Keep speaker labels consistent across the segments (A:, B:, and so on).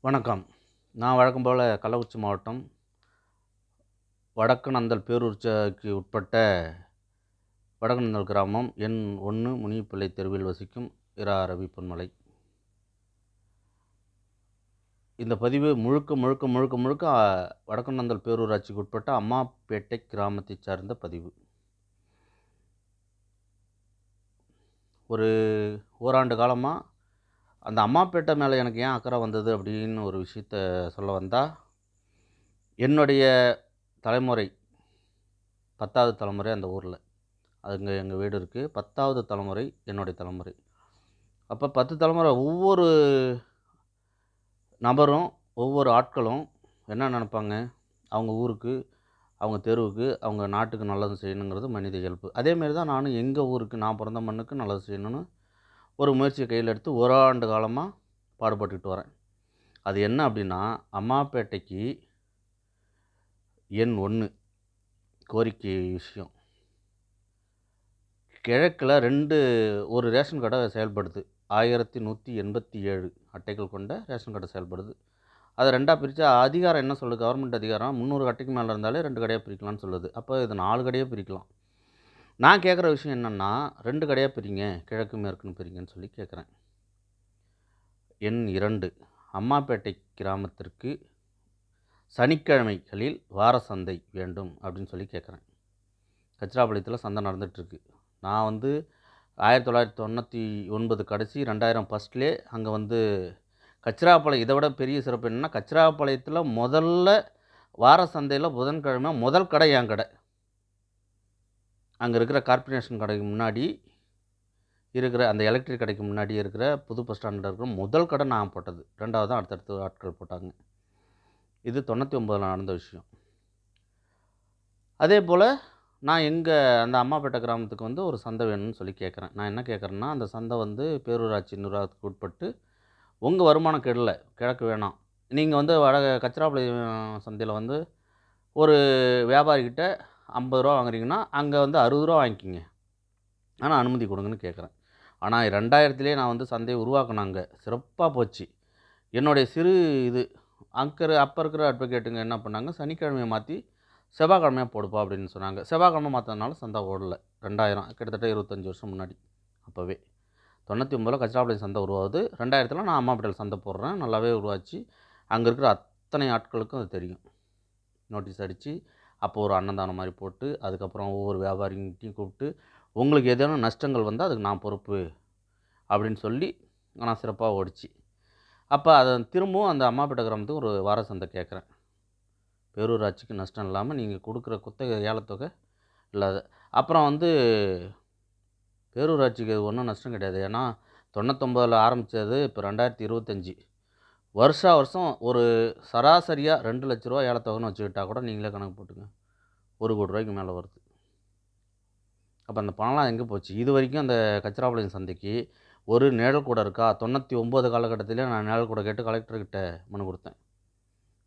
A: வணக்கம். நான் வழக்கம் போல கள்ளக்குறிச்சி மாவட்டம் வடக்குநந்தல் பேரூராட்சிக்கு உட்பட்ட வடக்குநந்தல் கிராமம் எண் 1 முனியப்பிள்ளை தெருவில் வசிக்கும் இரா. ரவி பொன்மலை. இந்த பதிவு முழுக்க வடக்குநந்தல் பேரூராட்சிக்கு உட்பட்ட அம்மாப்பேட்டை கிராமத்தை சார்ந்த பதிவு. ஒரு ஓராண்டு காலமாக அந்த அம்மாப்பேட்டை மேலே எனக்கு ஏன் அக்கறை வந்தது அப்படின்னு ஒரு விஷயத்த சொல்ல வந்தால், என்னுடைய தலைமுறை 10வது தலைமுறை அந்த ஊரில். அங்கே எங்கள் வீடு இருக்குது. 10வது தலைமுறை என்னுடைய தலைமுறை. அப்போ 10 தலைமுறை ஒவ்வொரு நபரும் ஒவ்வொரு ஆட்களும் என்ன நினைப்பாங்க, அவங்க ஊருக்கு, அவங்க தெருவுக்கு, அவங்க நாட்டுக்கு நல்லது செய்யணுங்கிறது மனித இயல்பு. அதேமாரி தான் நானும் எங்கள் ஊருக்கு, நான் பிறந்த மண்ணுக்கு நல்லது செய்யணும்னு ஒரு முயற்சியை கையில் எடுத்து ஓராண்டு காலமாக பாடுபட்டுக்கிட்டு வரேன். அது என்ன அப்படின்னா, அம்மாப்பேட்டைக்கு எண் 1 கோரிக்கை விஷயம். கிழக்கில் ஒரு ரேஷன் கடை செயல்படுது. 1187 அட்டைகள் கொண்ட ரேஷன் கடை செயல்படுது. அதை 2ஆக பிரித்தா அதிகாரம் என்ன சொல்லுது? கவர்மெண்ட் அதிகாரம் 300 அட்டைக்கு மேலே இருந்தாலே 2 கடையாக பிரிக்கலாம்னு சொல்லுது. அப்போ இது 4 கடையாக பிரிக்கலாம். நான் கேட்குற விஷயம் என்னென்னா, 2 கடையாக பிரிங்க, கிழக்கு மேற்குன்னு பிரிங்கன்னு சொல்லி கேட்குறேன். எண் 2 அம்மாப்பேட்டை கிராமத்திற்கு சனிக்கிழமைகளில் வார சந்தை வேண்டும் அப்படின்னு சொல்லி கேட்குறேன். கச்சிராபாளையத்தில் சந்தை நடந்துகிட்ருக்கு. நான் 1999 கடைசி 2000 ஃபஸ்ட்லேயே அங்கே கச்சிராபாளையம். இதை விட பெரிய சிறப்பு என்னென்னா, கச்சிராபாளையத்தில் முதல்ல வார சந்தையில் புதன்கிழமை முதல் கடை என் கடை. அங்கே இருக்கிற கார்ப்பரேஷன் கடைக்கு முன்னாடி இருக்கிற அந்த எலக்ட்ரிக் கடைக்கு முன்னாடி இருக்கிற புது பஸ் ஸ்டாண்டில் இருக்கிற முதல் கடை நான் போட்டது. 2வது தான் அடுத்தடுத்து ஆட்கள் போட்டாங்க. இது 99 நடந்த விஷயம். அதே போல் நான் அந்த அம்மாப்பேட்டை கிராமத்துக்கு ஒரு சந்தை வேணும்னு சொல்லி கேட்குறேன். நான் என்ன கேட்குறேன்னா, அந்த சந்தை பேரூராட்சி நிர்வாகத்துக்கு உட்பட்டு உங்கள் வருமானம் கெடல, கிழக்கு வேணாம். நீங்கள் கச்சிராபாளையம் சந்தையில் ஒரு வியாபாரிகிட்ட 50 ரூபா வாங்குறீங்கன்னா, அங்கே 60 ரூபா வாங்கிக்கிங்க. ஆனால் அனுமதி கொடுங்கன்னு கேட்குறேன். ஆனால் 2000லேயே நான் சந்தையை உருவாக்கினாங்க. சிறப்பாக போச்சு. என்னுடைய சிறு இது அப்போ இருக்கிற அட்வொகேட்டுங்க என்ன பண்ணாங்க, சனிக்கிழமையை மாற்றி செவ்வாய்க்கிழமையாக போடுப்பா அப்படின்னு சொன்னாங்க. செவ்வாய்க்கிழமை மாற்றினால சந்தை ஓடலை. 2000 கிட்டத்தட்ட 25 வருஷம் முன்னாடி. அப்போவே 99 கச்சிராபாளையம் சந்தை உருவாகுது. 2000 நான் அம்மாப்பேட்டையில் சந்தை போடுறேன். நல்லாவே உருவாச்சு. அங்கே இருக்கிற அத்தனை ஆட்களுக்கும் அது தெரியும். நோட்டீஸ் அடித்து அப்போ ஒரு அன்னதானம் மாதிரி போட்டு, அதுக்கப்புறம் ஒவ்வொரு வியாபாரிகிட்டையும் கூப்பிட்டு, உங்களுக்கு ஏதேனும் நஷ்டங்கள் வந்தால் அதுக்கு நான் பொறுப்பு அப்படின்னு சொல்லி நான் சிறப்பாக ஓடிச்சு. அப்போ அதை திரும்பவும் அந்த அம்மாப்பேட்டை கிராமத்துக்கு ஒரு வார சந்தை கேட்குறேன். பேரூராட்சிக்கு நஷ்டம் இல்லாமல் நீங்கள் கொடுக்குற குத்தகை ஏலத்தொகை இல்லாத. அப்புறம் பேரூராட்சிக்கு அது ஒன்றும் நஷ்டம் கிடையாது. ஏன்னா 99 ஆரம்பித்தது, இப்போ 2025. வருஷம் ஒரு சராசரியாக 2 லட்ச ரூபா ஏலத்தொகைன்னு வச்சுக்கிட்டா கூட நீங்களே கணக்கு போட்டுங்க, 1 கோடி ரூபாய்க்கு மேலே வருது. அப்போ அந்த பணம்லாம் எங்கே போச்சு? இது வரைக்கும் அந்த கச்சிராபாளையம் சந்தைக்கு ஒரு நிழல் கூட இருக்கா? 99 காலகட்டத்திலே நான் நிழல் கூட கேட்டு கலெக்டர்கிட்ட மனு கொடுத்தேன்.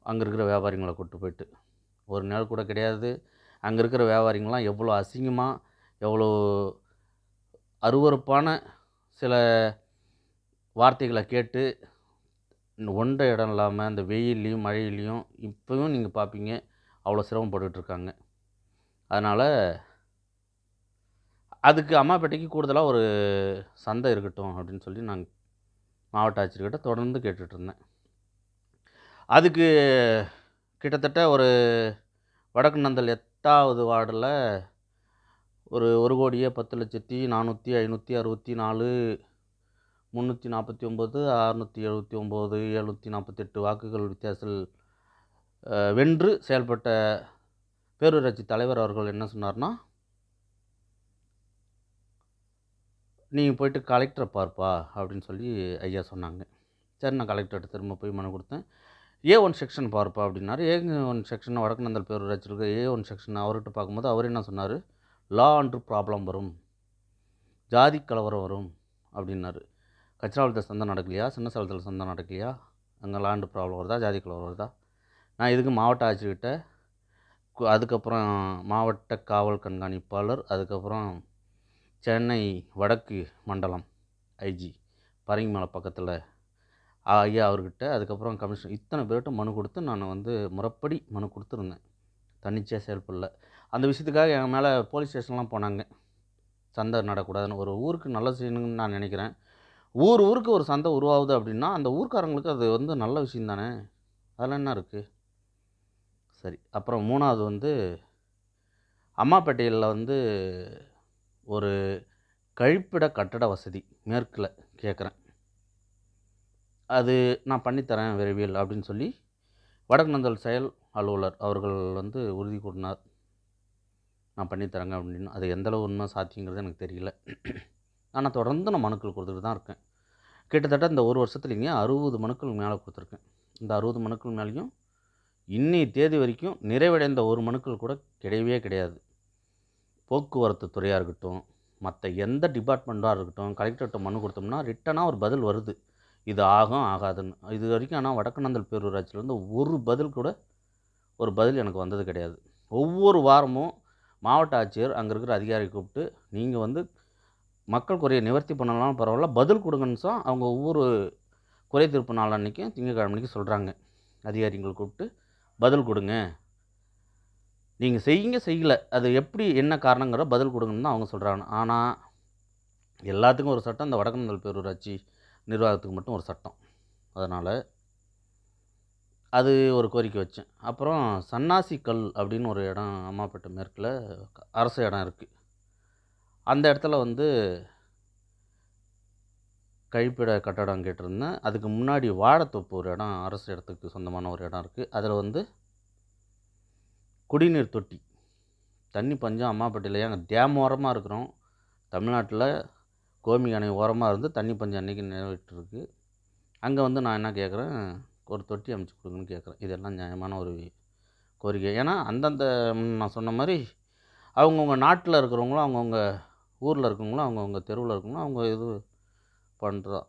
A: அங்கே இருக்கிற வியாபாரிங்களை கூப்பிட்டு போயிட்டு, ஒரு நிழல் கூட கிடையாது. அங்கே இருக்கிற வியாபாரிங்கள்லாம் எவ்வளோ அசிங்கமாக, எவ்வளோ அருவருப்பான சில வார்த்தைகளை கேட்டு, ஒன்றை இடம் இல்லாமல் அந்த வெயில்லையும் மழையிலையும் இப்போவும் நீங்கள் பார்ப்பீங்க, அவ்வளோ சிரமப்பட்டுருக்காங்க. அதனால் அதுக்கு அம்மாப்பேட்டைக்கு கூடுதலாக ஒரு சந்தை இருக்கட்டும் அப்படின்னு சொல்லி நான் மாவட்ட ஆட்சியர்கிட்ட தொடர்ந்து கேட்டுட்ருந்தேன். அதுக்கு கிட்டத்தட்ட ஒரு வடக்குநந்தல் 8வது வார்டில் ஒரு 1,40,40,564,349, 679, 748 வாக்குகள் வித்தியாசத்தில் வென்று செயல்பட்ட பேரூராட்சி தலைவர் அவர்கள் என்ன சொன்னார்னா, நீங்கள் போயிட்டு கலெக்டரை பார்ப்பா அப்படின்னு சொல்லி ஐயா சொன்னாங்க. சரி, நான் கலெக்டர்கிட்ட திரும்ப போய் மனு கொடுத்தேன். A1 செக்ஷன் பார்ப்பா அப்படின்னாரு. A1 செக்ஷன் வடக்குநந்தல் பேரூராட்சி இருக்க A1 செக்ஷன் அவர்கிட்ட பார்க்கும்போது அவர் என்ன சொன்னார், லா அண்ட் ப்ராப்ளம் வரும், ஜாதி கலவரம் வரும் அப்படின்னாரு. கச்சிராபாளையத்தில் சந்தை நடக்கலையா? சின்ன சேலத்தில் சந்தை நடக்கலையா? அங்கே லா அண்ட் ப்ராப்ளம் வருதா? ஜாதி கலவரம் வருதா? நான் இதுக்கு மாவட்ட ஆட்சியர்கிட்ட, அதுக்கப்புறம் மாவட்ட காவல் கண்காணிப்பாளர், அதுக்கப்புறம் சென்னை வடக்கு மண்டலம் ஐஜி பரங்கிமலை பக்கத்தில் ஐயா அவர்கிட்ட, அதுக்கப்புறம் கமிஷனர் இத்தனை பேர்கிட்ட மனு கொடுத்து நான் வந்து முறைப்படி மனு கொடுத்துருந்தேன். தன்னிச்சையாக செயல்படல. அந்த விஷயத்துக்காக என் மேலே போலீஸ் ஸ்டேஷன்லாம் போனாங்க. சந்தை நடக்கூடாதுன்னு. ஒரு ஊருக்கு நல்லது செய்யணும்னு நான் நினைக்கிறேன். ஊருக்கு ஒரு சந்தை உருவாகுது அப்படின்னா, அந்த ஊர்க்காரங்களுக்கு அது வந்து நல்ல விஷயம் தானே! அதில என்ன இருக்குது? சரி. அப்புறம் 3வது வந்து அம்மாபேட்டையில வந்து ஒரு கழிப்பிட கட்டட வசதி மேற்குல கேட்குறேன். அது நான் பண்ணித்தரேன் விரைவில் அப்படின்னு சொல்லி வடக்குநந்தல் செயல் அலுவலர் அவர்கள் வந்து உறுதி கூறினார். நான் பண்ணித்தரேங்க அப்படின்னு. அது எந்த அளவு உண்மை சாத்தியங்கிறது எனக்கு தெரியல. ஆனால் தொடர்ந்து நான் மனுக்கள் கொடுத்துட்டு தான் இருக்கேன். கிட்டத்தட்ட இந்த ஒரு வருஷத்துலேங்க 60 மனுக்கள் மேலே கொடுத்துருக்கேன். இந்த 60 மனுக்கள் மேலேயும் இன்னைய தேதி வரைக்கும் நிறைவடைந்த ஒரு மனுக்கள் கூட கிடையவே கிடையாது. போக்குவரத்து துறையாக இருக்கட்டும், மற்ற எந்த டிபார்ட்மெண்ட்டாக இருக்கட்டும், கலெக்டர்கிட்ட மனு கொடுத்தோம்னா ரிட்டனாக ஒரு பதில் வருது. இது ஆகும் ஆகாதுன்னு. இது வரைக்கும் ஆனால் வடக்குநந்தல் பேரூராட்சியிலேருந்து ஒரு பதில் எனக்கு வந்தது கிடையாது. ஒவ்வொரு வாரமும் மாவட்ட ஆட்சியர் அங்கே இருக்கிற அதிகாரியை கூப்பிட்டு, நீங்கள் வந்து மக்கள் குறையை நிவர்த்தி பண்ணலாம் பரவாயில்ல, பதில் கொடுங்கன்னு தான் அவங்க ஒவ்வொரு குறை தீர்ப்பு நாள் அன்றைக்கும் திங்கட்கிழமை அன்றைக்கி சொல்கிறாங்க. அதிகாரிங்களை கூப்பிட்டு பதில் கொடுங்க, நீங்கள் செய்யலை, அது எப்படி என்ன காரணங்கிற பதில் கொடுங்கன்னு தான் அவங்க சொல்கிறாங்க. ஆனால் எல்லாத்துக்கும் ஒரு சட்டம், இந்த வடக்குநந்தல் பேரூராட்சி நிர்வாகத்துக்கு மட்டும் ஒரு சட்டம். அதனால் அது ஒரு கோரிக்கை வச்சேன். அப்புறம் சன்னாசிக்கல் அப்படின்னு ஒரு இடம் அம்மாப்பேட்டை மேற்கில் அரசு இடம் இருக்குது. அந்த இடத்துல வந்து கழிப்பிட கட்டடம் கேட்டிருந்தேன். அதுக்கு முன்னாடி வாழைத்தோப்பு ஒரு இடம், அரசு இடத்துக்கு சொந்தமான ஒரு இடம் இருக்குது. அதில் வந்து குடிநீர் தொட்டி, தண்ணி பஞ்சம் அம்மாப்பேட்டையில் அங்கே டேம் ஓரமாக இருக்கிறோம். தமிழ்நாட்டில் கோமி அணை ஓரமாக இருந்து தண்ணி பஞ்சம் அன்றைக்கி நிறைவேற்றிருக்கு. அங்கே வந்து நான் என்ன கேட்குறேன், ஒரு தொட்டி அமைச்சு கொடுங்கன்னு கேட்குறேன். இதெல்லாம் நியாயமான ஒரு கோரிக்கை. ஏன்னா அந்தந்த நான் சொன்ன மாதிரி அவங்கவுங்க நாட்டில் இருக்கிறவங்களும், அவங்கவுங்க ஊரில் இருக்கவங்களும், அவங்கவுங்க தெருவில் இருக்கவங்களும் அவங்க இது பண்ணுறா.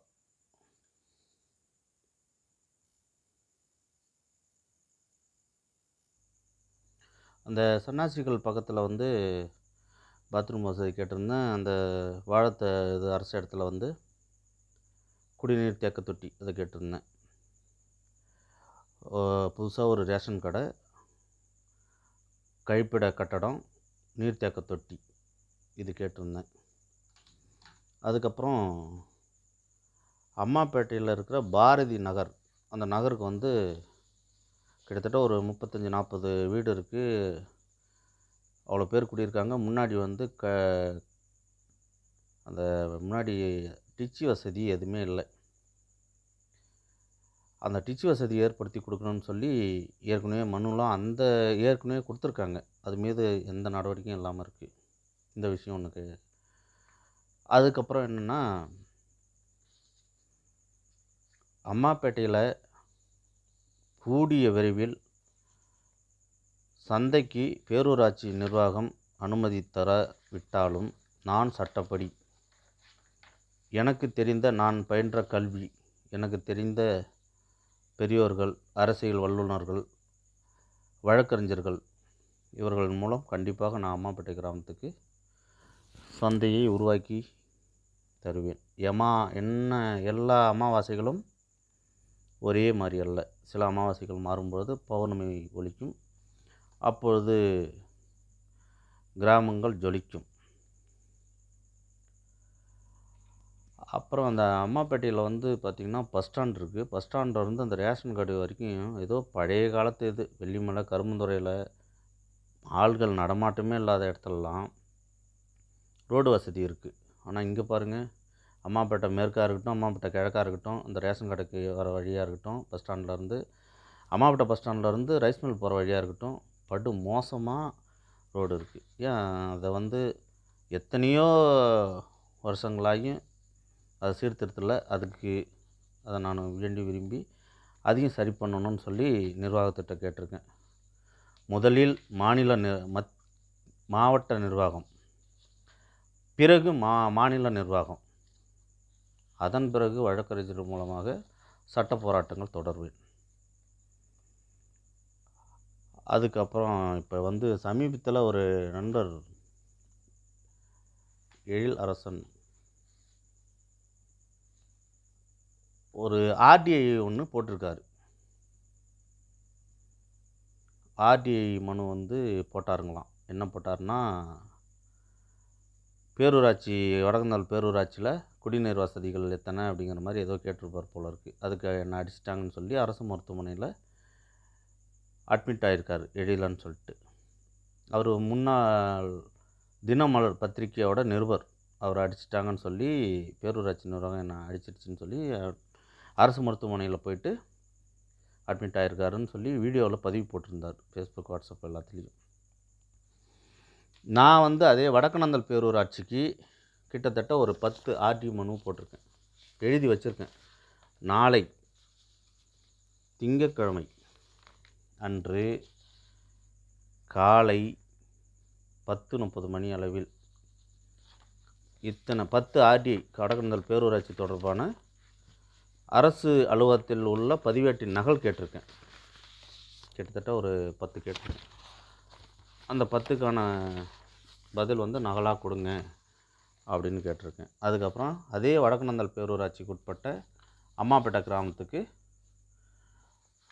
A: அந்த சன்னாசிகள் பக்கத்தில் வந்து பாத்ரூம் வசதி கேட்டிருந்தேன். அந்த இது அரசு இடத்துல வந்து குடிநீர் தேக்க தொட்டி அதை கேட்டிருந்தேன். புதுசாக ஒரு ரேஷன் கடை, கழிப்பிட கட்டடம், நீர்த்தேக்க தொட்டி இது கேட்டிருந்தேன். அதுக்கப்புறம் அம்மாப்பேட்டையில் இருக்கிற பாரதி நகர், அந்த நகருக்கு வந்து கிட்டத்தட்ட ஒரு 35-40 வீடு இருக்குது. அவ்வளோ பேர் குடியிருக்காங்க. முன்னாடி வந்து அந்த முன்னாடி டிச்சு வசதி எதுவுமே இல்லை. அந்த டிச்சு வசதி ஏற்படுத்தி கொடுக்கணும்னு சொல்லி ஏற்கனவே மனுலாம் ஏற்கனவே கொடுத்துருக்காங்க. அது மீது எந்த நடவடிக்கையும் இல்லாமல் இருக்குது. இந்த விஷயம் ஒன்று. அதுக்கப்புறம் என்னென்னா, அம்மாப்பேட்டையில் கூடிய விரைவில் சந்தைக்கு பேரூராட்சி நிர்வாகம் அனுமதி தர விட்டாலும் நான் சட்டப்படி எனக்கு தெரிந்த, நான் பயின்ற கல்வி, எனக்கு தெரிந்த பெரியோர்கள், அரசியல் வல்லுநர்கள், வழக்கறிஞர்கள் இவர்கள் மூலம் கண்டிப்பாக நான் அம்மாப்பேட்டை கிராமத்துக்கு சந்தையை உருவாக்கி தருவேன். எல்லா அமாவாசைகளும் ஒரே மாதிரி அல்ல. சில அமாவாசைகள் மாறும்பொழுது பௌர்ணமி ஒலிக்கும். அப்பொழுது கிராமங்கள் ஜொலிக்கும். அப்புறம் அந்த அம்மாப்பேட்டையில் வந்து பார்த்திங்கன்னா பஸ் ஸ்டாண்ட் இருக்குது. பஸ் ஸ்டாண்ட்லேருந்து அந்த ரேஷன் கடை வரைக்கும் ஏதோ பழைய காலத்து இது. வெள்ளிமலை, கரும்புந்துறையில் ஆள்கள் நடமாட்டமே இல்லாத இடத்துலலாம் ரோடு வசதி இருக்குது. ஆனால் இங்கே பாருங்கள், அம்மாப்பேட்டை மேற்காக இருக்கட்டும், அம்மாப்பேட்டை கிழக்காக இருக்கட்டும், அந்த ரேஷன் கடைக்கு வர வழியாக இருக்கட்டும், பஸ் ஸ்டாண்ட்லேருந்து அம்மாப்பேட்டை பஸ் ஸ்டாண்ட்லேருந்து ரைஸ் மில் போகிற வழியாக இருக்கட்டும், படு மோசமாக ரோடு இருக்குது. ஏன் அதை வந்து எத்தனையோ வருஷங்களாகியும் அதை சீர்திருத்தலை. அதை நான் விரும்பி அதையும் சரி பண்ணணும்னு சொல்லி நிர்வாகத்திட்ட கேட்டிருக்கேன். முதலில் மாவட்ட நிர்வாகம், பிறகு மாநில நிர்வாகம், அதன் பிறகு வழக்கறிஞர் மூலமாக சட்ட போராட்டங்கள் தொடர்வேன். அதுக்கப்புறம் இப்போ வந்து சமீபத்தில் ஒரு நண்பர் எழில் அரசன் ஒரு ஆர்டிஐ ஒன்று போட்டிருக்காரு. ஆர்டிஐ மனு வந்து போட்டாருங்களாம். என்ன போட்டாருன்னா, பேரூராட்சி வடக்கந்தாள் பேரூராட்சியில் குடிநீர் வசதிகள் எத்தனை அப்படிங்கிற மாதிரி ஏதோ கேட்டிருப்பார் போல இருக்குது. அதுக்கு என்ன அடிச்சிட்டாங்கன்னு சொல்லி அரசு மருத்துவமனையில் அட்மிட் ஆகியிருக்காரு எழிலன்னு சொல்லிட்டு. அவர் முன்னாள் தினமலர் பத்திரிகையோட நிருபர். அவர் அடிச்சிட்டாங்கன்னு சொல்லி பேரூராட்சி நிர்வாகம் என்ன அடிச்சிடுச்சின்னு சொல்லி அரசு மருத்துவமனையில் போயிட்டு அட்மிட் ஆகிருக்காருன்னு சொல்லி வீடியோவில் பதிவு போட்டிருந்தார் ஃபேஸ்புக், வாட்ஸ்அப் எல்லாத்துலேயும். நான் வந்து அதே வடக்கநந்தல் பேரூராட்சிக்கு கிட்டத்தட்ட ஒரு 10 ஆர்டி மனு போட்டிருக்கேன், எழுதி வச்சுருக்கேன். நாளை திங்கட்கிழமை அன்று காலை 10:30 மணி அளவில் இத்தனை 10 ஆர்டிஐ வடக்கநந்தல் பேரூராட்சி தொடர்பான அரசு அலுவலகத்தில் உள்ள பதிவேட்டின் நகல் கேட்டிருக்கேன். கிட்டத்தட்ட ஒரு 10 கேட்டிருக்கேன். அந்த 10க்கான பதில் வந்து நகலாக கொடுங்க அப்படின்னு கேட்டிருக்கேன். அதுக்கப்புறம் அதே வடக்கநந்தல் பேரூராட்சிக்கு உட்பட்ட அம்மாப்பேட்டை கிராமத்துக்கு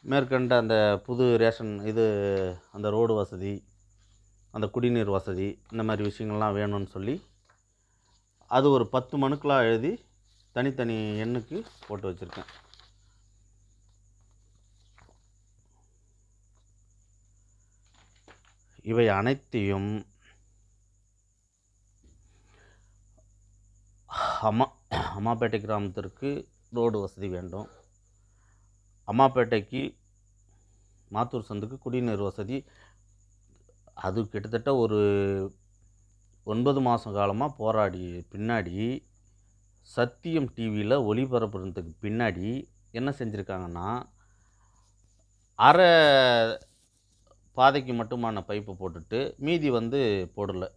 A: மேற்கண்ட அந்த புது ரேஷன் இது, அந்த ரோடு வசதி, அந்த குடிநீர் வசதி, இந்த மாதிரி விஷயங்கள்லாம் வேணும்னு சொல்லி அது ஒரு 10 மனுக்களாக எழுதி தனித்தனி எண்ணுக்கு போட்டு வச்சுருக்கேன். இவை அனைத்தையும் அம்மாப்பேட்டை கிராமத்திற்கு ரோடு வசதி வேண்டும், அம்மாப்பேட்டைக்கு மாத்தூர் சந்துக்கு குடிநீர் வசதி, அது கிட்டத்தட்ட ஒரு 9 மாத காலமாக போராடி பின்னாடி சத்தியம் டிவியில் ஒளிபரப்புறதுக்கு பின்னாடி என்ன செஞ்சுருக்காங்கன்னா, அரை பாதைக்கு மட்டுமான பைப்பு போட்டுட்டு மீதி வந்து போடலை.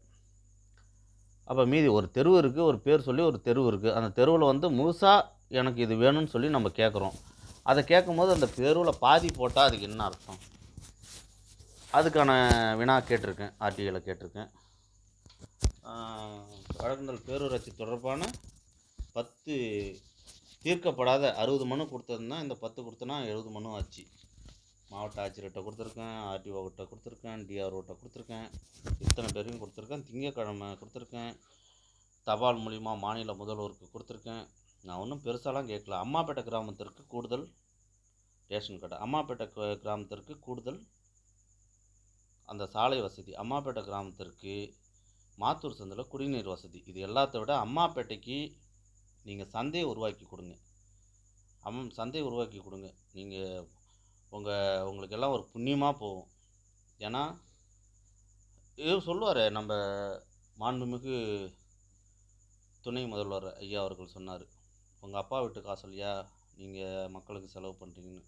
A: அப்போ மீதி ஒரு தெருவு இருக்குது, ஒரு பேர் சொல்லி ஒரு தெருவு இருக்குது. அந்த தெருவில் வந்து முழுசாக எனக்கு இது வேணும்னு சொல்லி நம்ம கேட்குறோம். அதை கேட்கும்போது அந்த தெருவில் பாதி போட்டால் அதுக்கு என்ன அர்த்தம்? அதுக்கான வினா கேட்டிருக்கேன், ஆர்டிஐயில் கேட்டிருக்கேன். வடக்கந்தல் பேரூராட்சி தொடர்பான 10 தீர்க்கப்படாத 60 மனு கொடுத்ததுன்னா இந்த 10 கொடுத்தனா 70 மனு ஆச்சு. மாவட்ட ஆட்சியர்கிட்ட கொடுத்துருக்கேன், ஆர்டிஓகிட்ட கொடுத்துருக்கேன், டிஆர்ஓகிட்ட கொடுத்துருக்கேன், இத்தனை பேரையும் கொடுத்துருக்கேன். திங்கட்கிழமை கொடுத்துருக்கேன், தபால் மூலிமா மாநில முதல்வருக்கு கொடுத்துருக்கேன். நான் ஒன்றும் பெருசாலாம் கேட்கல. அம்மாப்பேட்டை கிராமத்திற்கு கூடுதல் ரேஷன் கடை, அம்மாப்பேட்டை கிராமத்திற்கு கூடுதல் அந்த சாலை வசதி, அம்மாப்பேட்டை கிராமத்திற்கு மாத்தூர் சந்தில் குடிநீர் வசதி, இது எல்லாத்த விட அம்மாப்பேட்டைக்கு நீங்கள் சந்தையை உருவாக்கி கொடுங்க. சந்தையை உருவாக்கி கொடுங்க. நீங்கள் உங்களுக்கு எல்லாம் ஒரு புண்ணியமாக போகும். ஏன்னா இது சொல்லுவார் நம்ம மாண்புமிகு துணை முதல்வர் ஐயா அவர்கள் சொன்னார், உங்கள் அப்பா வீட்டு காசு இல்லையா நீங்கள் மக்களுக்கு செலவு பண்ணுறீங்கன்னு.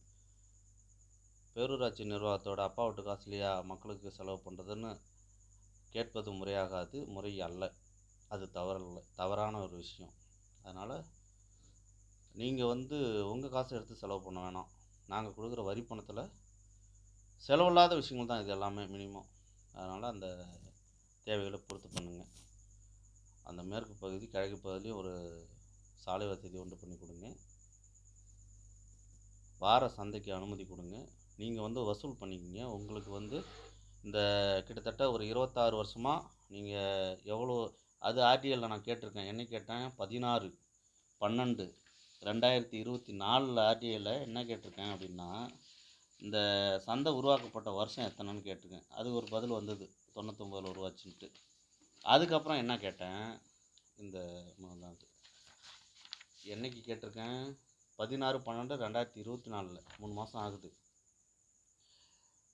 A: பேரூராட்சி நிர்வாகத்தோட அப்பா வீட்டு காசு இல்லையா மக்களுக்கு செலவு பண்ணுறதுன்னு கேட்பது முறையாகாது, முறை அல்ல, அது தவறான ஒரு விஷயம். அதனால் நீங்கள் வந்து உங்கள் காசை எடுத்து செலவு பண்ண வேணாம். நாங்கள் கொடுக்குற வரி பணத்தில் செலவில்லாத விஷயங்கள் தான் இது எல்லாமே மினிமம். அதனால் அந்த தேவைகளை பொறுத்து பண்ணுங்கள். அந்த மேற்கு பகுதி கிழக்கு பகுதியிலையும் ஒரு சாலை வசதி உண்டு பண்ணி கொடுங்க. வார சந்தைக்கு அனுமதி கொடுங்க. நீங்கள் வந்து வசூல் பண்ணிக்கிங்க. உங்களுக்கு வந்து இந்த கிட்டத்தட்ட ஒரு 26 வருஷமாக நீங்கள் எவ்வளோ, அது ஆர்டிஐயில் நான் கேட்டிருக்கேன். என்ன கேட்டேன், 16/12/2024 ஆர்டிஐயில் என்ன கேட்டிருக்கேன் அப்படின்னா, இந்த சந்தை உருவாக்கப்பட்ட வருஷம் எத்தனைன்னு கேட்டிருக்கேன். அது ஒரு பதில் வந்தது, 99 உருவாச்சுன்ட்டு. அதுக்கப்புறம் என்ன கேட்டேன், இந்த என்னைக்கு கேட்டிருக்கேன், 16/12/2024, 3 மாதம் ஆகுது.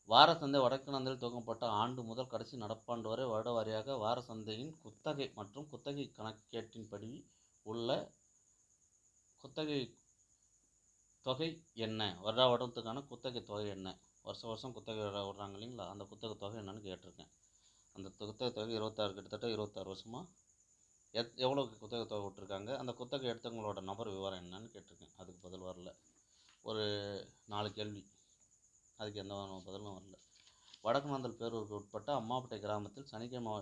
A: வார சந்தை வடக்கநந்தல் துவங்கப்பட்ட ஆண்டு முதல் கடைசி நடப்பாண்டு வரை வருட வாரியாக வார சந்தையின் குத்தகை மற்றும் குத்தகை கணக்கேட்டின்படி உள்ள குத்தகை தொகை என்ன, வருடத்துக்கான குத்தகை தொகை என்ன, வருஷம் குத்தகை விடுறாங்க இல்லைங்களா, அந்த குத்தகை தொகை என்னன்னு கேட்டிருக்கேன். அந்த குத்தகை தொகை 26, கிட்டத்தட்ட 26 வருஷமாக எவ்வளோ குத்தகை தொகை விட்டுருக்காங்க, அந்த குத்தகை எடுத்தவங்களோட நபர் விவரம் என்னன்னு கேட்டிருக்கேன். அதுக்கு பதில் வரல. ஒரு 4 கேள்வி, அதுக்கு எந்த பதிலும் வரல. வடக்கநந்தல் பேரூருக்கு உட்பட்ட அம்மாப்பேட்டை கிராமத்தில் சனிக்கிழமை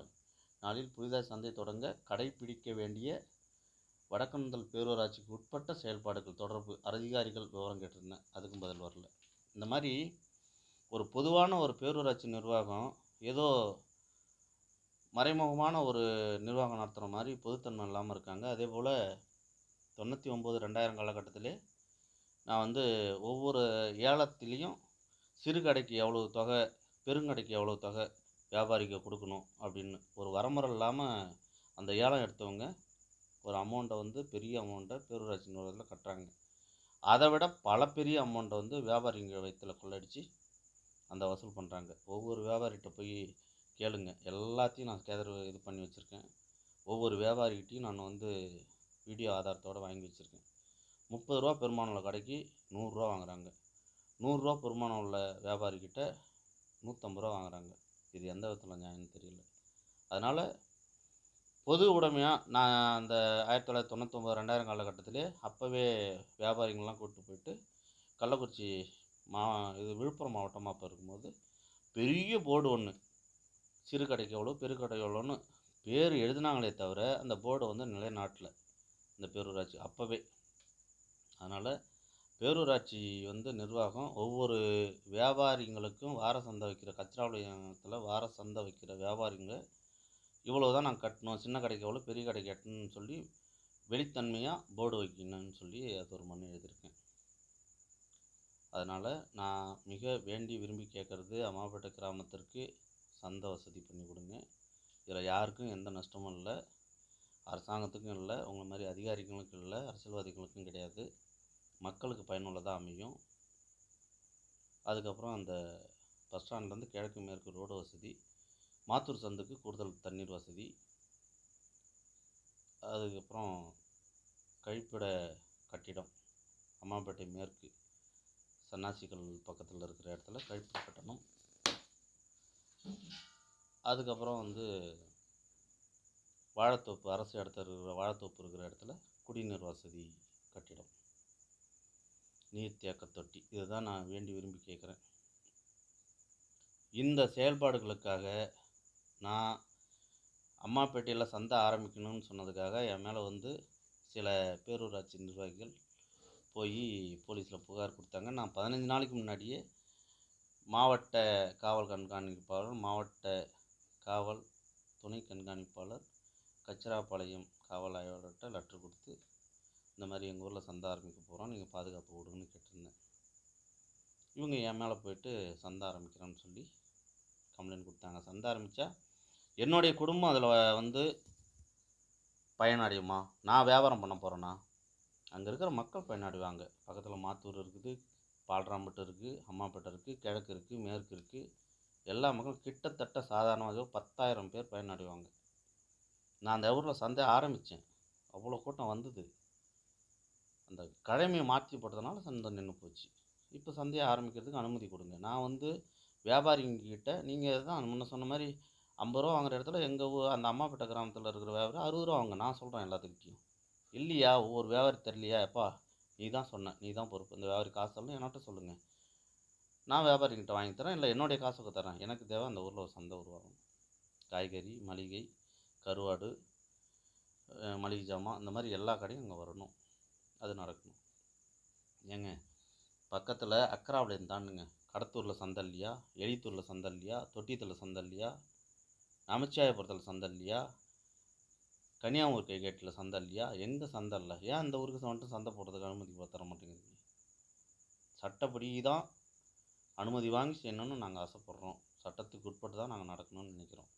A: நாளில் புதிதாக சந்தை தொடங்க கடைபிடிக்க வேண்டிய வடக்கந்தல் பேரூராட்சிக்கு உட்பட்ட செயல்பாடுகள் தொடர்பு அதிகாரிகள் விவரம் கேட்டிருந்தேன், அதுக்கும் பதில் வரல. இந்த மாதிரி ஒரு பொதுவான ஒரு பேரூராட்சி நிர்வாகம் ஏதோ மறைமுகமான ஒரு நிர்வாகம் நடத்துகிற மாதிரி பொதுத்தன்மை இல்லாமல் இருக்காங்க. அதே போல் 99 2000 காலகட்டத்திலே நான் வந்து ஒவ்வொரு ஏலத்திலையும் சிறு கடைக்கு எவ்வளோ தொகை, பெருங்கடைக்கு எவ்வளோ தொகை வியாபாரிக்கு கொடுக்கணும் அப்படின்னு ஒரு வரமுறை இல்லாமல் அந்த ஏலம் எடுத்தவங்க ஒரு அமௌண்ட்டை வந்து பெரிய அமௌண்ட்டை பேரூராட்சி நிறுவனத்தில் கட்டுறாங்க. அதை விட பல பெரிய அமௌண்ட்டை வந்து வியாபாரிங்க வயிற்றில் கொள்ளடிச்சு அந்த வசூல் பண்ணுறாங்க. ஒவ்வொரு வியாபாரிகிட்ட போய் கேளுங்க, எல்லாத்தையும் நான் இது பண்ணி வச்சுருக்கேன். ஒவ்வொரு வியாபாரிகிட்டையும் நான் வந்து வீடியோ ஆதாரத்தோடு வாங்கி வச்சுருக்கேன். 30 ரூபா பெருமானம் உள்ள கடைக்கு 100 ரூபா வாங்குறாங்க. 100 ரூபா பெருமானம் உள்ள வியாபாரிக்கிட்ட 150 ரூபா வாங்குறாங்க. இது எந்த விதத்தில் நியாயம்னு தெரியல. அதனால் பொது உடைமையாக நான் அந்த 1999 2000 காலகட்டத்திலே அப்போவே வியாபாரிங்கள்லாம் கூப்பிட்டு போயிட்டு கள்ளக்குறிச்சி விழுப்புரம் மாவட்டமாக அப்போ இருக்கும்போது பெரிய போர்டு ஒன்று, சிறு கடைக்கு எவ்வளோ பெருக்கடை எவ்வளோன்னு பேர் எழுதினாங்களே தவிர அந்த போர்டை வந்து நிலைநாட்டில் இந்த பேரூராட்சி அப்போவே. அதனால் பேரூராட்சி வந்து நிர்வாகம் ஒவ்வொரு வியாபாரிங்களுக்கும் வார சந்தை வைக்கிற கச்சிராபாளையத்தில் வார சந்தை வைக்கிற வியாபாரிங்க இவ்வளோ தான் நான் கட்டணும், சின்ன கடைக்கு எவ்வளோ பெரிய கடைக்கு கட்டணும்னு சொல்லி வெளித்தன்மையாக போர்டு வைக்கணும்னு சொல்லி அது ஒரு மனு எழுதியிருக்கேன். அதனால் நான் மிக வேண்டி விரும்பி கேட்குறது அம்மாப்பேட்டை கிராமத்திற்கு சந்தை வசதி பண்ணி கொடுங்க. இதில் யாருக்கும் எந்த நஷ்டமும் இல்லை, அரசாங்கத்துக்கும் இல்லை, உங்களை மாதிரி அதிகாரிகளுக்கும் இல்லை, அரசியல்வாதிகளுக்கும் கிடையாது. மக்களுக்கு பயனுள்ளதாக அமையும். அதுக்கப்புறம் அந்த பஸ் ஸ்டாண்ட்லேருந்து கிழக்கு மேற்கு ரோடு வசதி, மாத்தூர் சந்துக்கு கூடுதல் தண்ணீர் வசதி, அதுக்கப்புறம் கழிப்பிட கட்டிடம் அம்மாப்பேட்டை மேற்கு சன்னாசிகள் பக்கத்தில் இருக்கிற இடத்துல கழிப்பிட கட்டணம். அதுக்கப்புறம் வந்து வாழைத்தோப்பு அரசு இடத்துல இருக்கிற வாழைத்தோப்பு இருக்கிற இடத்துல குடிநீர் வசதி கட்டிடம், நீர் தேக்க தொட்டி. இதுதான் நான் வேண்டி விரும்பி கேட்குறேன். இந்த செயல்பாடுகளுக்காக நான் அம்மாப்பேட்டையில் சந்தை ஆரம்பிக்கணும்னு சொன்னதுக்காக என் மேலே வந்து சில பேரூராட்சி நிர்வாகிகள் போய் போலீஸில் புகார் கொடுத்தாங்க. நான் 15 நாளைக்கு முன்னாடியே மாவட்ட காவல் கண்காணிப்பாளர், மாவட்ட காவல் துணை கண்காணிப்பாளர், கச்சிராபாளையம் காவல் ஆய்வாளர்கிட்ட லெட்ரு கொடுத்து இந்த மாதிரி எங்கள் ஊரில் சந்தை ஆரம்பிக்க போகிறோம், நீங்கள் பாதுகாப்பு கொடுங்கன்னு கேட்டிருந்தேன். இவங்க என் மேலே போயிட்டு சந்தை ஆரம்பிக்கிறேன்னு சொல்லி கம்ப்ளைண்ட் கொடுத்தாங்க. சந்தை ஆரம்பித்தா என்னுடைய குடும்பம் அதில் வந்து பயனடையுமா? நான் வியாபாரம் பண்ண போகிறேன்னா? அங்கே இருக்கிற மக்கள் பயனடைவாங்க. பக்கத்தில் மாத்தூர் இருக்குது, பால்ராம்பட்டு இருக்குது, அம்மாப்பேட்டை இருக்குது, கிழக்கு இருக்குது, மேற்கு இருக்குது. எல்லா மக்களும் கிட்டத்தட்ட சாதாரணமாக 10,000 பேர் பயனடைவாங்க. நான் அந்த ஊரில் சந்தை ஆரம்பித்தேன், அவ்வளோ கூட்டம் வந்தது. அந்த கிழமையை மாற்றி போட்டதுனால சந்தை நின்று போச்சு. இப்போ சந்தையை ஆரம்பிக்கிறதுக்கு அனுமதி கொடுங்க. நான் வந்து வியாபாரிங்கக்கிட்ட நீங்கள் தான் முன்ன சொன்ன மாதிரி 50 ரூபா வாங்குற இடத்துல எங்கள் அந்த அம்மாப்பேட்டை கிராமத்தில் இருக்கிற வியாபாரி 60 ரூபா வாங்க. நான் சொல்கிறேன் எல்லாத்துக்கிட்டையும். இல்லையா ஒவ்வொரு வியாபாரி தெரியலையா, எப்பா நீ தான் சொன்ன, நீ தான் பொறுப்பு, இந்த வியாபாரி காசு சொல்லணும் என்கிட்ட சொல்லுங்கள், நான் வியாபாரிகிட்ட வாங்கி தரேன், இல்லை என்னுடைய காசுக்கு தரேன். எனக்கு தேவை அந்த ஊரில் ஒரு சந்தை உருவாகும். காய்கறி, மளிகை, கருவாடு, மளிகை ஜாமான், இந்த மாதிரி எல்லா கடையும் அங்கே வரணும். அது நடக்கணும். ஏங்க பக்கத்தில் அக்கராபாளையம் தாண்டுங்க, கடத்தூரில் சந்தை இல்லையா, எழித்தூரில் சந்தை இல்லையா, தொட்டியத்தில் சந்தை இல்லையா, நமச்சிவாயபுரத்தில் சந்தை இல்லையா, கன்னியாகுமரி கைகேட்டில் சந்தை இல்லையா? எங்கே சந்தை இல்லை? ஏன் இந்த ஊருக்கு வந்துட்டு சந்தை போடுறதுக்கு அனுமதி தர மாட்டேங்குது? சட்டப்படி தான் அனுமதி வாங்கி செய்யணும்னு நாங்கள் ஆசைப்பட்றோம். சட்டத்துக்கு உட்பட்டு தான் நாங்கள் நடக்கணும்னு நினைக்கிறோம்.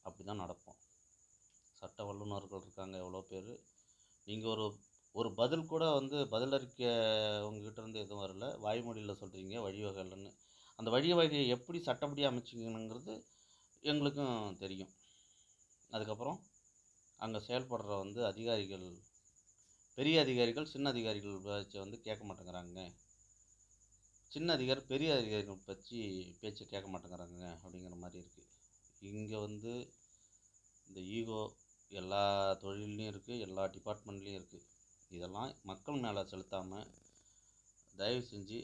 A: அப்படி தான் நடப்போம். சட்ட வல்லுநர்கள் இருக்காங்க எவ்வளோ பேர். நீங்கள் ஒரு பதில் கூட வந்து பதிலளிக்க உங்ககிட்ட இருந்து எதுவும் வரல, வாய்மொழியில் சொல்கிறீங்க வழிவகை இல்லைன்னு. அந்த வழிவகையை எப்படி சட்டப்படி அமைச்சிக்கணுங்கிறது எங்களுக்கும் தெரியும். அதுக்கப்புறம் அங்கே செயல்படுற வந்து அதிகாரிகள், பெரிய அதிகாரிகள் சின்ன அதிகாரிகள் பேச்சை வந்து கேட்க மாட்டேங்கிறாங்க, சின்ன அதிகாரி பெரிய அதிகாரிகள் பேச்சை கேட்க மாட்டேங்கிறாங்க அப்படிங்கிற மாதிரி இருக்குது. இங்கே வந்து இந்த ஈகோ எல்லா தொழில்லையும் இருக்குது, எல்லா டிபார்ட்மெண்ட்லேயும் இருக்குது. இதெல்லாம் மக்கள் மேலே செலுத்தாமல் தயவு செஞ்சு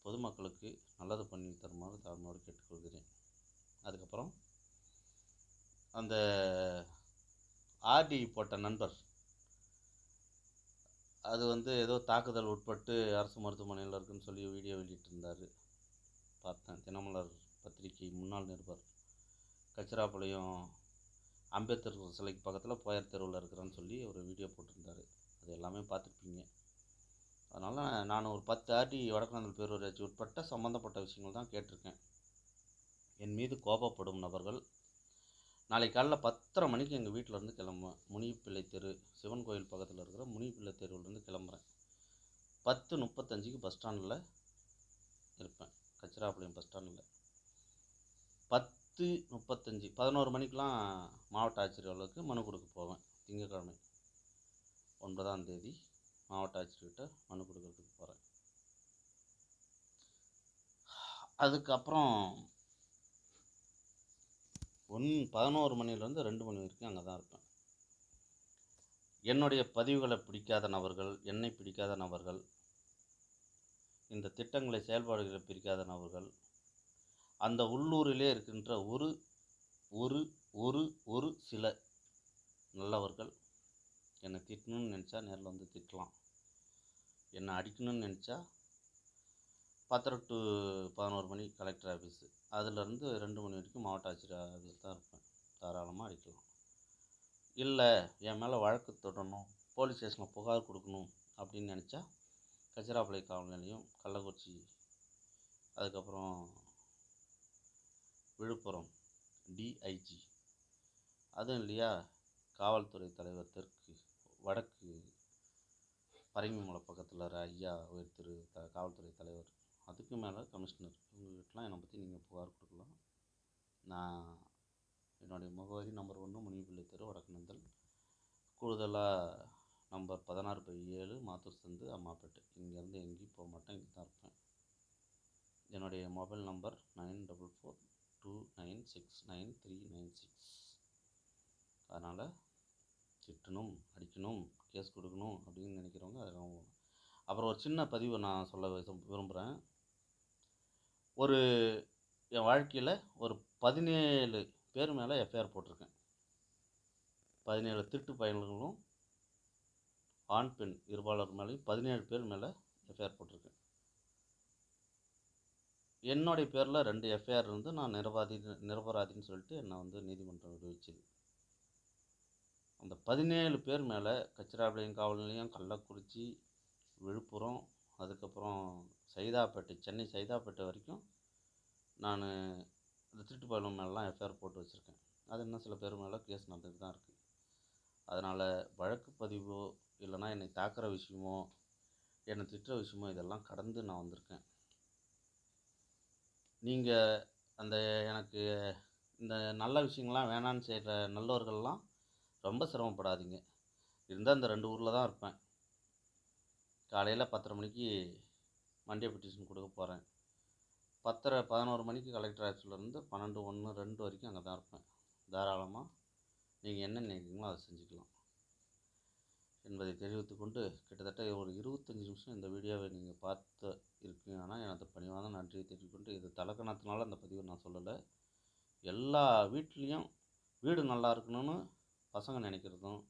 A: பொதுமக்களுக்கு நல்லது பண்ணி தருமாறு தாழ்மையோடு கேட்டுக்கொள்கிறேன். அதுக்கப்புறம் அந்த ஆர்டி போட்ட நண்பர் அது வந்து ஏதோ தாக்குதல் உட்பட்டு அரசு மருத்துவமனையில் இருக்குன்னு சொல்லி வீடியோ வெளியிட்டிருந்தார். பார்த்தேன். தினமலர் பத்திரிகை முன்னாள் நிருபர் கச்சிராப்பாளையம் அம்பேத்கர் சிலைக்கு பக்கத்தில் போயர் தெருவில் இருக்கிறேன்னு சொல்லி ஒரு வீடியோ போட்டிருந்தார். அது எல்லாமே பார்த்துருப்பீங்க. அதனால் நான் ஒரு 10 ஆர்டி வடக்கநாதல் பேரூராட்சி உட்பட்ட சம்மந்தப்பட்ட விஷயங்கள் தான் கேட்டிருக்கேன். என் மீது கோபப்படும் நபர்கள் நாளைக்கு காலைல 10:30 மணிக்கு எங்கள் வீட்டிலேருந்து கிளம்புவேன். முனிப்பிள்ளை தெரு, சிவன் கோயில் பக்கத்தில் இருக்கிற முனிப்பிள்ளை தெருவிலேருந்து கிளம்புறேன். 10:35க்கு பஸ் ஸ்டாண்டில் இருப்பேன். கச்சிராப்பாளையம் பஸ் ஸ்டாண்டில் 10:35 11 மணிக்கெலாம் மாவட்ட ஆட்சியர் அலுவலகத்துக்கு மனு கொடுக்க போவேன். திங்கட்கிழமை 9ஆம் தேதி மாவட்ட ஆட்சியர்கிட்ட மனு கொடுக்கறதுக்கு போகிறேன். அதுக்கப்புறம் 11 மணிலேருந்து 2 மணி வரைக்கும் அங்கே தான் இருப்பேன். என்னுடைய பதிவுகளை பிடிக்காத நபர்கள், என்னை பிடிக்காத நபர்கள், இந்த திட்டங்களை செயல்பாடுகளை பிடிக்காத நபர்கள், அந்த உள்ளூரிலே இருக்கின்ற ஒரு ஒரு ஒரு ஒரு சில நல்லவர்கள் என்னை திட்டணும்னு நினச்சா நேரில் வந்து திட்டலாம். என்னை அடிக்கணும்னு நினச்சா 10 to 11 மணி கலெக்டர் ஆஃபீஸு, அதிலேருந்து 2 மணி வரைக்கும் மாவட்ட ஆட்சியர் ஆஃபீஸ் தான் இருப்பேன். தாராளமாக அடிக்கலாம். இல்லை என் மேலே வழக்கு தொடரணும், போலீஸ் ஸ்டேஷனில் புகார் கொடுக்கணும் அப்படின்னு நினச்சா கச்சிராப்பாளையம் காவல் நிலையம், கள்ளக்குறிச்சி, அதுக்கப்புறம் விழுப்புரம் டிஐஜி, அதுவும் இல்லையா காவல்துறை தலைவர் தெற்கு வடக்கு பரங்கிமலை பக்கத்தில் ஐயா உயர் திரு காவல்துறை தலைவர், அதுக்கு மேலே கமிஷனர், இவங்ககிட்டலாம் என்னை பற்றி நீங்கள் புகார் கொடுக்கலாம். நான் என்னுடைய முகவரி நம்பர் 1 முனிப்பிள்ளை தெரு, வடக்குநந்தல், கூடுதலாக நம்பர் 16/7 மாத்தூர் சந்து, அம்மாப்பேட்டை. இங்கேருந்து எங்கேயும் போக மாட்டேன், இங்கே தான் இருப்பேன். என்னுடைய மொபைல் நம்பர் 9442969396. அதனால் திட்டணும், அடிக்கணும், கேஸ் கொடுக்கணும் அப்படின்னு நினைக்கிறவங்க அதெல்லாம். அப்புறம் ஒரு சின்ன பதிவை நான் சொல்ல விரும்புகிறேன். என் வாழ்க்கையில் ஒரு 17 பேர் மேலே எஃப்ஐஆர் போட்டிருக்கேன். 17 திருட்டு பயல்களும் ஆண் பெண் இருபாலர் மேலேயும் 17 பேர் மேலே எஃப்ஐஆர் போட்டிருக்கேன். என்னுடைய பேரில் 2 எஃப்ஐஆர் இருந்து நான் நிரபராதின்னு சொல்லிட்டு என்னை வந்து நீதிமன்றம் விடுவிச்சுது. அந்த 17 பேர் மேலே கச்சிராப்பாளையம் காவல் நிலையம், கள்ளக்குறிச்சி, விழுப்புரம், அதுக்கப்புறம் சைதாப்பேட்டை, சென்னை சைதாப்பேட்டை வரைக்கும் நான் இந்த திருட்டு பயலும் மேலாம் எஃப்ஐஆர் போட்டு வச்சுருக்கேன். அது இன்னும் சில பேர் மேலே கேஸ் நடந்துட்டு தான் இருக்குது. அதனால் வழக்கு பதிவோ இல்லைனா என்னை தாக்குற விஷயமோ, என்னை திட்டுற விஷயமோ, இதெல்லாம் கடந்து நான் வந்திருக்கேன். நீங்கள் அந்த எனக்கு இந்த நல்ல விஷயங்கள்லாம் வேணான்னு செய்கிற நல்லவர்கள்லாம் ரொம்ப சிரமப்படாதீங்க. இருந்தால் இந்த 2 ஊரில் தான் இருப்பேன். காலையில் 10:30 மணிக்கு மண்டிய பெட்டிஷன் கொடுக்க போகிறேன். 11 மணிக்கு கலெக்டர் ஆஃபீஸ்லேருந்து 12, 1, 2 வரைக்கும் அங்கே தான் இருப்பேன். தாராளமாக நீங்கள் என்ன நினைக்கிறீங்களோ அதை செஞ்சுக்கலாம் என்பதை தெரிவித்துக்கொண்டு, கிட்டத்தட்ட ஒரு 25 நிமிஷம் இந்த வீடியோவை நீங்கள் பார்த்து இருக்கீங்கன்னா எனது பணிவான நன்றியை தெரிவித்துக்கொண்டு, இது தலக்கணத்தினால அந்த பதிவை நான் சொல்லலை. எல்லா வீட்லேயும் வீடு நல்லா இருக்கணும்னு பசங்க நினைக்கிறதும்,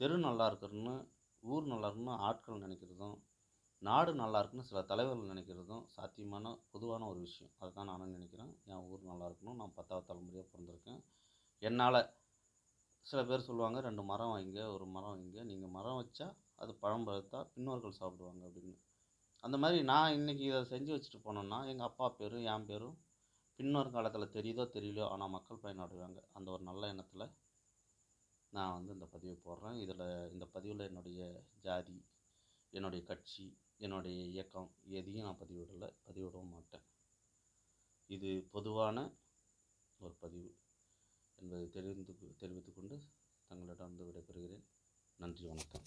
A: தெரு நல்லா இருக்கணும்னு, ஊர் நல்லா இருக்கணும்னு ஆட்கள் நினைக்கிறதும், நாடு நல்லா இருக்குன்னு சில தலைவர்கள் நினைக்கிறதும் சாத்தியமான பொதுவான ஒரு விஷயம். அதுதான் நானும் நினைக்கிறேன். என் ஊர் நல்லா இருக்கணும், நான் 10வது தலைமுறையாக பிறந்திருக்கேன். என்னால் சில பேர் சொல்லுவாங்க 2 மரம் வைங்க, 1 மரம் வைங்க, நீங்கள் மரம் வச்சா அது பழம் பழுத்தா பின்னோர்கள் சாப்பிடுவாங்க அப்படின்னு. அந்த மாதிரி நான் இன்றைக்கி இதை செஞ்சு வச்சுட்டு போனோன்னா எங்கள் அப்பா பேரும் என் பேரும் பின்னொரு காலத்தில் தெரியுதோ தெரியலையோ ஆனால் மக்கள் பயனடைவாங்க. அந்த ஒரு நல்ல எண்ணத்தில் நான் வந்து இந்த பதிவை போடுறேன். இந்த பதிவில் என்னுடைய ஜாதி, என்னுடைய கட்சி, என்னுடைய இயக்கம் எதையும் நான் பதிவிடவும் மாட்டேன். இது பொதுவான ஒரு பதிவு என்பதை தெரிவித்துக்கொண்டு தங்களிடம் வந்து விடைபெறுகிறேன். நன்றி, வணக்கம்.